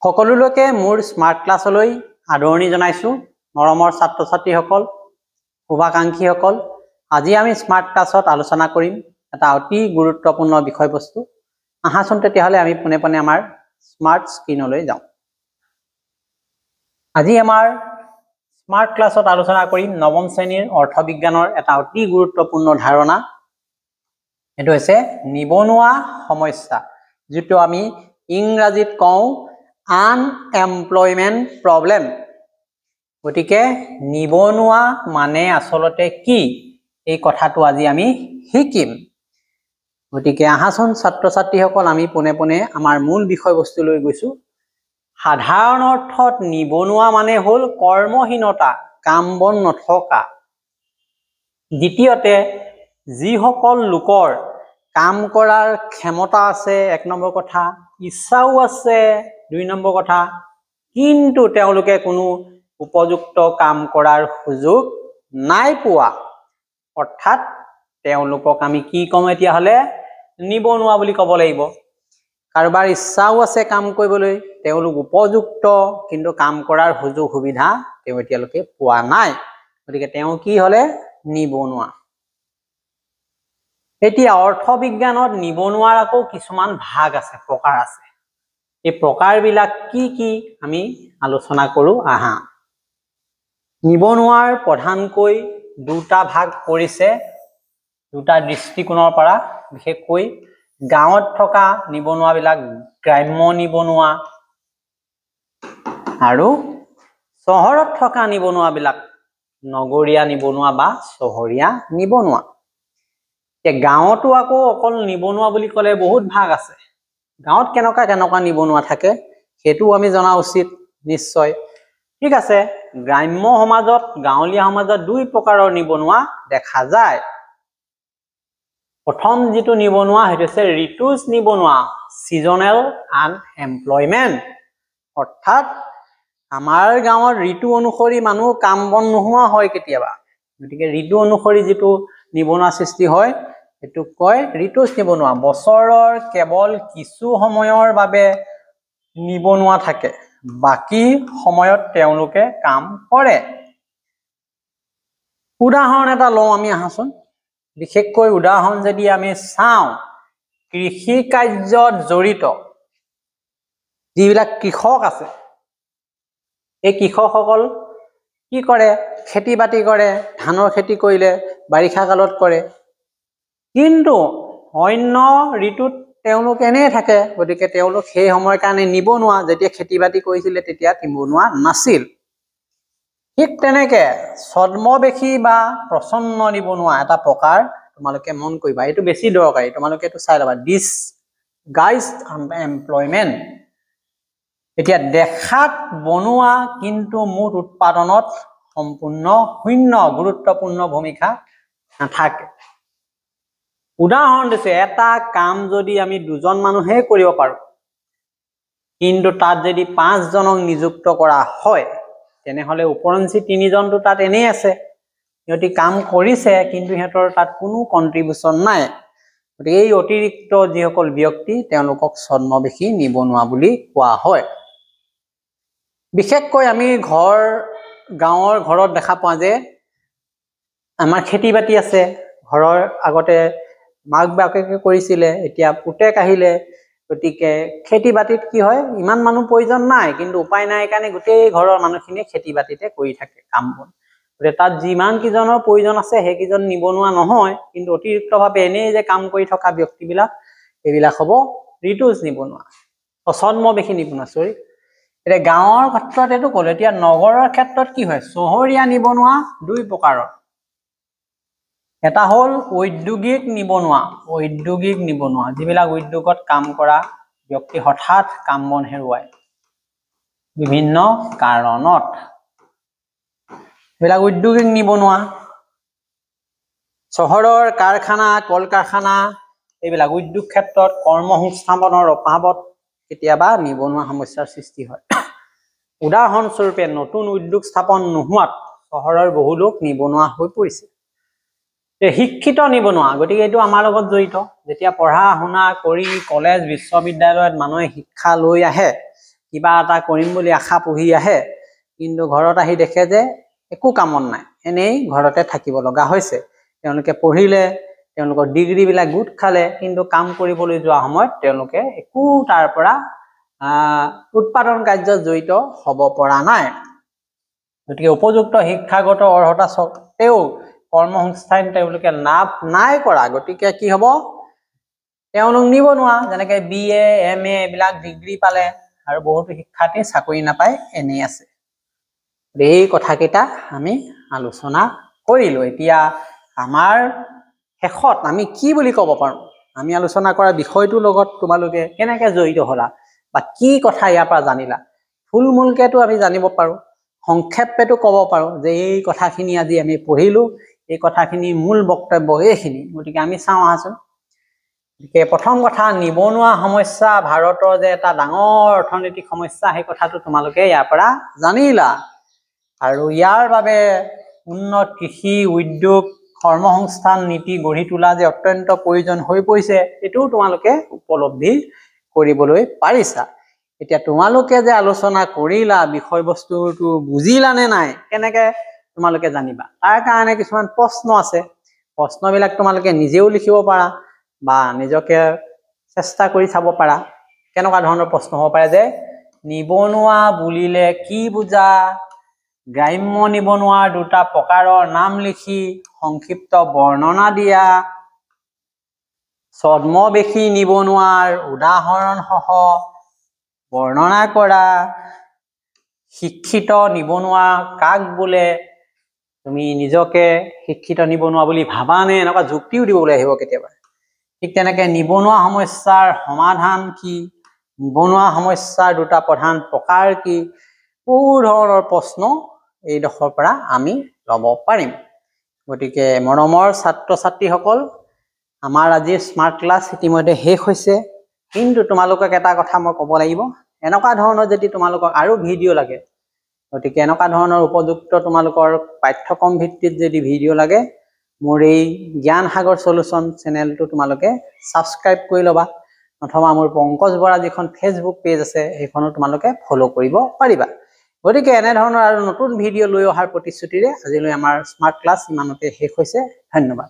সকলোলৈকে মোৰ স্মাৰ্ট ক্লাছলৈ আদৰণি জনাইছো। মৰমৰ ছাত্ৰ ছাত্ৰীসকল, শুভাকাংক্ষীসকল, আজি আমি স্মাৰ্ট ক্লাছত আলোচনা কৰিম এটা অতি গুৰুত্বপূৰ্ণ বিষয়বস্তু। আহাচোন তেতিয়াহ'লে আমি পোনে পোনে আমাৰ স্মাৰ্ট স্ক্ৰীনলৈ যাওঁ। আজি আমাৰ স্মাৰ্ট ক্লাছত আলোচনা কৰিম নৱম শ্ৰেণীৰ অৰ্থবিজ্ঞানৰ এটা অতি গুৰুত্বপূৰ্ণ ধাৰণা। এইটো হৈছে নিবনুৱা সমস্যা, যিটো আমি ইংৰাজীত কওঁ আনএমপ্লয়মেণ্ট প্ৰব্লেম। গতিকে নিবনুৱা মানে আচলতে কি, এই কথাটো আজি আমি শিকিম। গতিকে আহাচোন ছাত্ৰ ছাত্ৰীসকল, আমি পোনে পোনে আমাৰ মূল বিষয়বস্তুলৈ গৈছো। সাধাৰণ অৰ্থত নিবনুৱা মানে হ'ল কৰ্মহীনতা, কাম বন নথকা। দ্বিতীয়তে, যিসকল লোকৰ কাম কৰাৰ ক্ষমতা আছে, এক নম্বৰ কথা, ইচ্ছাও আছে, দুই নম্বৰ কথা, কিন্তু তেওঁলোকে কোনো উপযুক্ত কাম কৰাৰ সুযোগ নাই পোৱা, অৰ্থাৎ তেওঁলোকক আমি কি কম এতিয়াহ'লে? নিবনুৱা বুলি ক'ব লাগিব। কাৰোবাৰ ইচ্ছাও আছে কাম কৰিবলৈ, তেওঁলোক উপযুক্ত, কিন্তু কাম কৰাৰ সুযোগ সুবিধা তেওঁ এতিয়ালৈকে পোৱা নাই, গতিকে তেওঁ কি হ'লে? নিবনুৱা। এতিয়া অৰ্থবিজ্ঞানত নিবনুৱাৰ আকৌ কিছুমান ভাগ আছে, প্ৰকাৰ আছে। এই প্ৰকাৰবিলাক কি কি আমি আলোচনা কৰোঁ আহা। নিবনুৱাৰ প্ৰধানকৈ দুটা ভাগ পৰিছে, দুটা দৃষ্টিকোণৰ পৰা। বিশেষকৈ গাঁৱত থকা নিবনুৱাবিলাক গ্ৰাম্য নিবনুৱা, আৰু চহৰত থকা নিবনুৱাবিলাক নগৰীয়া নিবনুৱা বা চহৰীয়া নিবনুৱা। গাঁৱতো আকৌ অকল নিবনুৱা বুলি ক'লে বহুত ভাগ আছে। গাঁৱত কেনেকুৱা কেনেকুৱা নিবনুৱা থাকে সেইটো আমি জনা উচিত নিশ্চয়। ঠিক আছে, গ্ৰাম্য সমাজত, গাঁৱলীয়া সমাজত দুই প্ৰকাৰৰ নিবনুৱা দেখা যায়। প্ৰথম যিটো নিবনুৱা সেইটো হৈছে ঋতুজ নিবনুৱা, ছিজনেল আনএমপ্লয়মেণ্ট। অৰ্থাৎ আমাৰ গাঁৱত ঋতু অনুসৰি মানুহ কাম বন নোহোৱা হয় কেতিয়াবা, গতিকে ঋতু অনুসৰি যিটো নিবনুৱা সৃষ্টি হয় সেইটোক কয় ঋতুজ নিবনুৱা। বছৰৰ কেৱল কিছু সময়ৰ বাবে নিবনুৱা থাকে, বাকী সময়ত তেওঁলোকে কাম কৰে। উদাহৰণ এটা লওঁ আমি আহাচোন। বিশেষকৈ উদাহৰণ যদি আমি চাওঁ, কৃষি কাৰ্যত জড়িত যিবিলাক কৃষক আছে, এই কৃষকসকল কি কৰে? খেতি বাতি কৰে। ধানৰ খেতি কৰিলে বাৰিষা কালত কৰে, কিন্তু অন্য ঋতুত তেওঁলোক এনেই থাকে, গতিকে তেওঁলোক সেই সময়ৰ কাৰণে নিবনুৱা। যেতিয়া খেতি বাতি কৰিছিলে তেতিয়া নিবনুৱা নাছিল। ঠিক তেনেকে ছদ্মবেশী বা প্ৰচন্ন নিবনুৱা এটা প্ৰকাৰ, তোমালোকে মন কৰিবা, এইটো বেছি দৰকাৰী, তোমালোকে এইটো চাই ল'বা। ডিছগাইজড আনএমপ্লয়মেণ্ট। এতিয়া দেখাত বনোৱা কিন্তু মুঠ উৎপাদনত সম্পূৰ্ণ শূন্য, গুৰুত্বপূৰ্ণ ভূমিকা নাথাকে। উদাহৰণ দিছে, এটা কাম যদি আমি দুজন মানুহে কৰিব পাৰো, কিন্তু তাত যদি 5 জনক নিযুক্ত কৰা হয়, তেনেহ'লে ওপৰঞ্চি 3 জনটো তাত এনেই আছে, সিহঁতি কাম কৰিছে কিন্তু সিহঁতৰ তাত কোনো কণ্ট্ৰিবিউশ্যন নাই। গতিকে এই অতিৰিক্ত যিসকল ব্যক্তি তেওঁলোকক ছদ্মবেশী নিবনুৱা বুলি কোৱা হয়। বিশেষকৈ আমি গাঁৱৰ ঘৰত দেখা পাওঁ যে আমাৰ খেতি বাতি আছে, ঘৰৰ আগতে মাক বাপেকে কৰিছিলে, এতিয়া পুতেক আহিলে, গতিকে খেতি বাতিত কি হয়, ইমান মানুহ প্ৰয়োজন নাই, কিন্তু উপায় নাই কাৰণে গোটেই ঘৰৰ মানুহখিনিয়ে খেতি বাতিতে কৰি থাকে কাম বন। গতিকে তাত যিমান কেইজনৰ প্ৰয়োজন আছে সেইকেইজন নিবনুৱা নহয়, কিন্তু অতিৰিক্তভাৱে এনেই যে কাম কৰি থকা ব্যক্তিবিলাক, এইবিলাক হ'ব ঋতুজ নিবনুৱা, ছদ্মবেশী নিবনুৱা। এতিয়া গাঁৱৰ ক্ষেত্ৰত এইটো ক'লো। এতিয়া নগৰৰ ক্ষেত্ৰত কি হয়? চহৰীয়া নিবনুৱা দুই প্ৰকাৰৰ। এটা হ'ল ঔদ্যোগিক নিবনুৱা। ঔদ্যোগিক নিবনুৱা, যিবিলাক উদ্যোগত কাম কৰা ব্যক্তি হঠাৎ কাম বন হেৰুৱায় বিভিন্ন কাৰণত, এইবিলাক উদ্যোগিক নিবনুৱা। চহৰৰ কাৰখানা, কল কাৰখানা, এইবিলাক উদ্যোগ ক্ষেত্ৰত কৰ্মসংস্থাপনৰ অভাৱত কেতিয়াবা নিবনুৱা সমস্যাৰ সৃষ্টি হয়। উদাহৰণস্বৰূপে নতুন উদ্যোগ স্থাপন নোহোৱাত চহৰৰ বহু লোক নিবনুৱা হৈ পৰিছে। শিক্ষিত নিবনুৱা, গতিকে এইটো আমাৰ লগত জড়িত। যেতিয়া পঢ়া শুনা কৰি কলেজ বিশ্ববিদ্যালয়ত মানুহে শিক্ষা লৈ আহে, কিবা এটা কৰিম বুলি আশা পুহি আহে, কিন্তু ঘৰত আহি দেখে যে একো কামত নাই, এনেই ঘৰতে থাকিব লগা হৈছে। তেওঁলোকে পঢ়িলে, তেওঁলোকৰ ডিগ্ৰীবিলাক গোট খালে, কিন্তু কাম কৰিবলৈ যোৱা সময়ত তেওঁলোকে একো তাৰ পৰা উৎপাদন কাৰ্যত জড়িত হ'ব পৰা নাই। গতিকে উপযুক্ত শিক্ষাগত অৰ্হতা স্বত্তেও কৰ্মসংস্থান তেওঁলোকে লাভ নাই কৰা। গতিকে কি হ'ব, তেওঁলোক নিবনুৱা। যেনেকে BA MA এইবিলাক ডিগ্ৰী পালে আৰু বহুতো শিক্ষাৰ্থী চাকৰি নাপায় এনেই আছে। এই কথাকেইটা আমি আলোচনা কৰিলো। এতিয়া আমাৰ শেষত আমি কি বুলি ক'ব পাৰো, আমি আলোচনা কৰা বিষয়টোৰ লগত তোমালোকে কেনেকে জড়িত হলা বা কি কথা ইয়াৰ পৰা জানিলা, থুলমূলকেতো আমি জানিব পাৰো, সংক্ষেপেতো ক'ব পাৰো যে এই কথাখিনি আজি আমি পঢ়িলো, এই কথাখিনি মূল বক্তব্য এইখিনি। গতিকে আমি চাওঁ আহাচোন। গতিকে প্ৰথম কথা, নিবনুৱা সমস্যা ভাৰতৰ যে এটা ডাঙৰ অৰ্থনৈতিক সমস্যা, সেই কথাটো তোমালোকে ইয়াৰ পৰা জানিলা। আৰু ইয়াৰ বাবে উন্নত কৃষি, উদ্যোগ, কৰ্মসংস্থান নীতি গঢ়ি তোলা যে অত্যন্ত প্ৰয়োজন হৈ পৰিছে, এইটোও তোমালোকে উপলব্ধি কৰিবলৈ পাৰিছা। এতিয়া তোমালোকে যে আলোচনা কৰিলা, বিষয়বস্তুটো বুজিলা নে নাই, কেনেকে তোমালোকে জানিবা? তাৰ কাৰণে কিছুমান প্ৰশ্ন আছে। প্ৰশ্নবিলাক তোমালোকে নিজেও লিখিব পাৰা বা নিজকে চেষ্টা কৰি চাব পাৰা। কেনেকুৱা ধৰণৰ প্ৰশ্ন হ'ব পাৰে যে, নিবনুৱা বুলিলে কি বুজা? গ্ৰাম্য নিবনুৱাৰ দুটা প্ৰকাৰৰ নাম লিখি সংক্ষিপ্ত বৰ্ণনা দিয়া। ছদ্মবেশী নিবনুৱাৰ উদাহৰণ সহ বৰ্ণনা কৰা। শিক্ষিত নিবনুৱা কাক বোলে? তুমি নিজকে শিক্ষিত নিবনুৱা বুলি ভাবানে? এনেকুৱা যুক্তিও দিবলৈ আহিব কেতিয়াবা। ঠিক তেনেকে নিবনুৱা সমস্যাৰ সমাধান কি? নিবনুৱা সমস্যাৰ দুটা প্ৰধান প্ৰকাৰ কি? বহু ধৰণৰ প্ৰশ্ন এইডোখৰ পৰা আমি ল'ব পাৰিম। গতিকে মৰমৰ ছাত্ৰ ছাত্ৰীসকল, আমাৰ আজি স্মাৰ্ট ক্লাছ ইতিমধ্যে শেষ হৈছে। কিন্তু তোমালোকক এটা কথা মই ক'ব লাগিব, এনেকুৱা ধৰণৰ যদি তোমালোকক আৰু ভিডিঅ' লাগে, গতিকে এনেকুৱা ধৰণৰ উপযুক্ত তোমালোকৰ পাঠ্যক্ৰম ভিত্তিত যদি ভিডিঅ' লাগে, মোৰ এই জ্ঞান সাগৰ সলিউশ্যন চেনেলটো তোমালোকে ছাবস্ক্ৰাইব কৰি ল'বা, অথবা মোৰ পংকজ বৰা যিখন ফেচবুক পেজ আছে সেইখনো তোমালোকে ফ'ল' কৰিব পাৰিবা। গতিকে এনেধৰণৰ আৰু নতুন ভিডিঅ' লৈ অহাৰ প্ৰতিশ্ৰুতিৰে আজিলৈ আমাৰ স্মাৰ্ট ক্লাছ ইমানতে শেষ হৈছে। ধন্যবাদ।